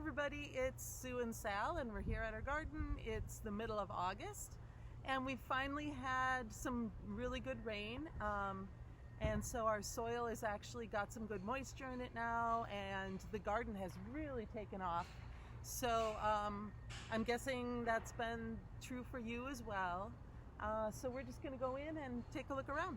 everybody, it's Sue and Sal and we're here at our garden. It's the middle of August and we finally had some really good rain, and so our soil has actually got some good moisture in it now and the garden has really taken off. So I'm guessing that's been true for you as well. So we're just going to go in and take a look around.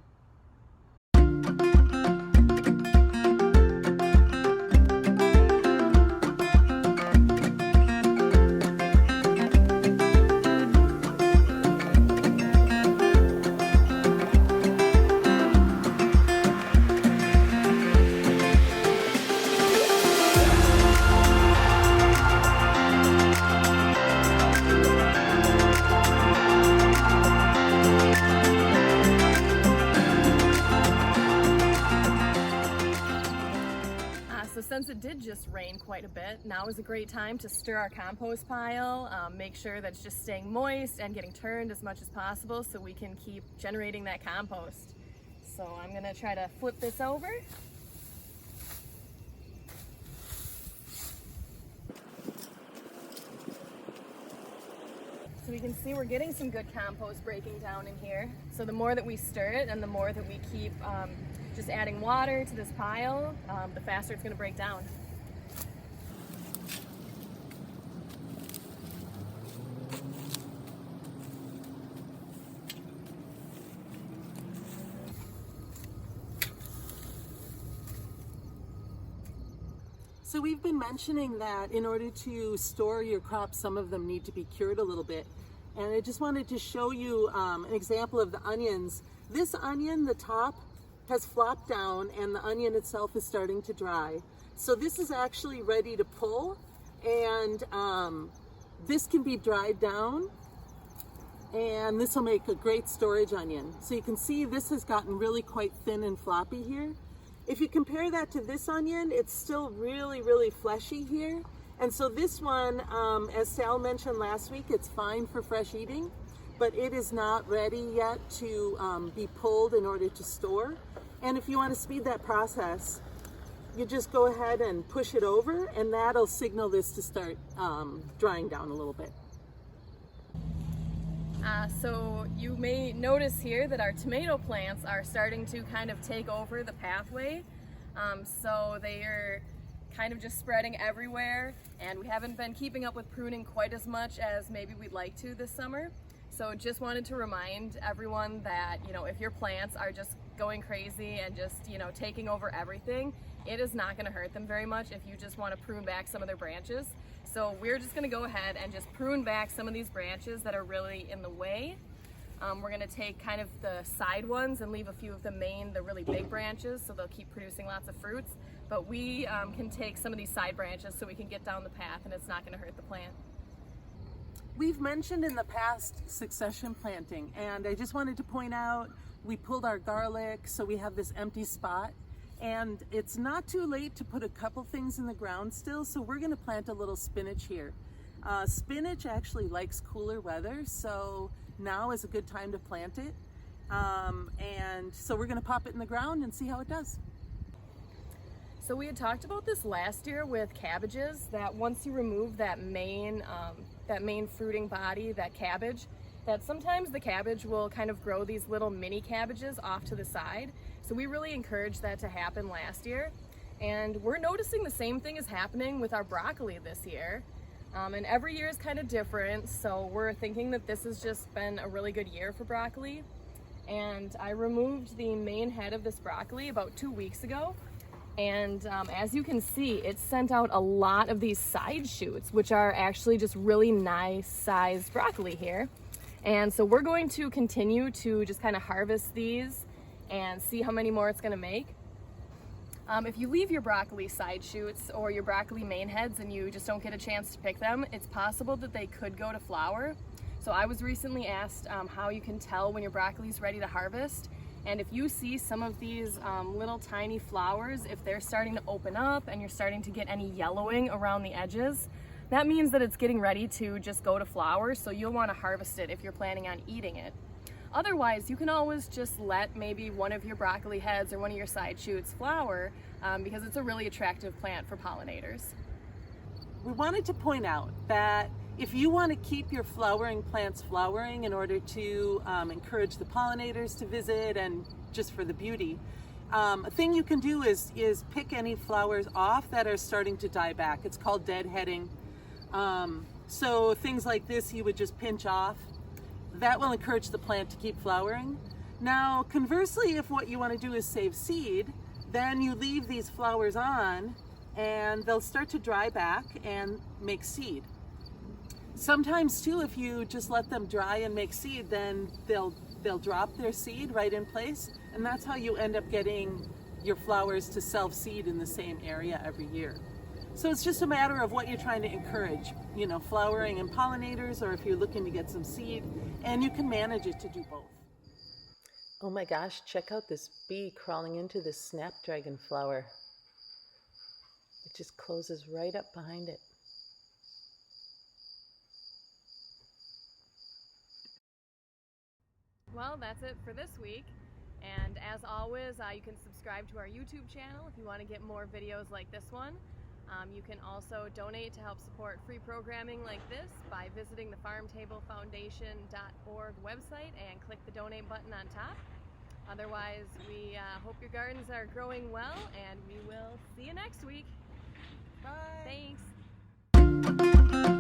So since it did just rain quite a bit, now is a great time to stir our compost pile, make sure that it's just staying moist and getting turned as much as possible so we can keep generating that compost. So I'm going to try to flip this over. So we can see we're getting some good compost breaking down in here. So the more that we stir it and the more that we keep just adding water to this pile, the faster it's going to break down. So we've been mentioning that in order to store your crops, some of them need to be cured a little bit. And I just wanted to show you an example of the onions. This onion, the top, has flopped down and the onion itself is starting to dry. So this is actually ready to pull, and this can be dried down and this will make a great storage onion. So you can see this has gotten really quite thin and floppy here. If you compare that to this onion, it's still really fleshy here. And so this one, as Sal mentioned last week, it's fine for fresh eating, but it is not ready yet to be pulled in order to store. And if you want to speed that process, you just go ahead and push it over and that'll signal this to start drying down a little bit. So you may notice here that our tomato plants are starting to kind of take over the pathway. So they are kind of just spreading everywhere, and we haven't been keeping up with pruning quite as much as maybe we'd like to this summer. So just wanted to remind everyone that, if your plants are just going crazy and just, taking over everything, it is not going to hurt them very much if you just want to prune back some of their branches. So we're just going to go ahead and just prune back some of these branches that are really in the way. We're going to take kind of the side ones and leave a few of the really big branches, so they'll keep producing lots of fruits. But we can take some of these side branches so we can get down the path and it's not going to hurt the plant. We've mentioned in the past succession planting, and I just wanted to point out we pulled our garlic, so we have this empty spot. And it's not too late to put a couple things in the ground still, so we're going to plant a little spinach here. Spinach actually likes cooler weather, so now is a good time to plant it. And so we're going to pop it in the ground and see how it does. So we had talked about this last year with cabbages, that once you remove that main fruiting body, that cabbage, that sometimes the cabbage will kind of grow these little mini cabbages off to the side. So we really encouraged that to happen last year. And we're noticing the same thing is happening with our broccoli this year. And every year is kind of different, so we're thinking that this has just been a really good year for broccoli. And I removed the main head of this broccoli about 2 weeks ago. And as you can see, it sent out a lot of these side shoots, which are actually just really nice sized broccoli here. And so we're going to continue to just kind of harvest these and see how many more it's going to make. If you leave your broccoli side shoots or your broccoli main heads and you just don't get a chance to pick them, it's possible that they could go to flower. So I was recently asked how you can tell when your broccoli is ready to harvest. And if you see some of these little tiny flowers, if they're starting to open up and you're starting to get any yellowing around the edges, that means that it's getting ready to just go to flower, so you'll want to harvest it if you're planning on eating it. Otherwise, you can always just let maybe one of your broccoli heads or one of your side shoots flower because it's a really attractive plant for pollinators. we wanted to point out that if you want to keep your flowering plants flowering in order to encourage the pollinators to visit and just for the beauty, a thing you can do is pick any flowers off that are starting to die back. It's called deadheading. So things like this you would just pinch off. That will encourage the plant to keep flowering. Now, conversely, if what you want to do is save seed, then you leave these flowers on and they'll start to dry back and make seed. Sometimes too, if you just let them dry and make seed, then they'll drop their seed right in place, and that's how you end up getting your flowers to self-seed in the same area every year. So it's just a matter of what you're trying to encourage, you know, flowering and pollinators, or if you're looking to get some seed, and you can manage it to do both. Oh my gosh, check out this bee crawling into this snapdragon flower. It just closes right up behind it. Well, that's it for this week. And as always, you can subscribe to our YouTube channel if you want to get more videos like this one. You can also donate to help support free programming like this by visiting the farmtablefoundation.org website and click the donate button on top. Otherwise, we hope your gardens are growing well, and we will see you next week. Bye. Thanks.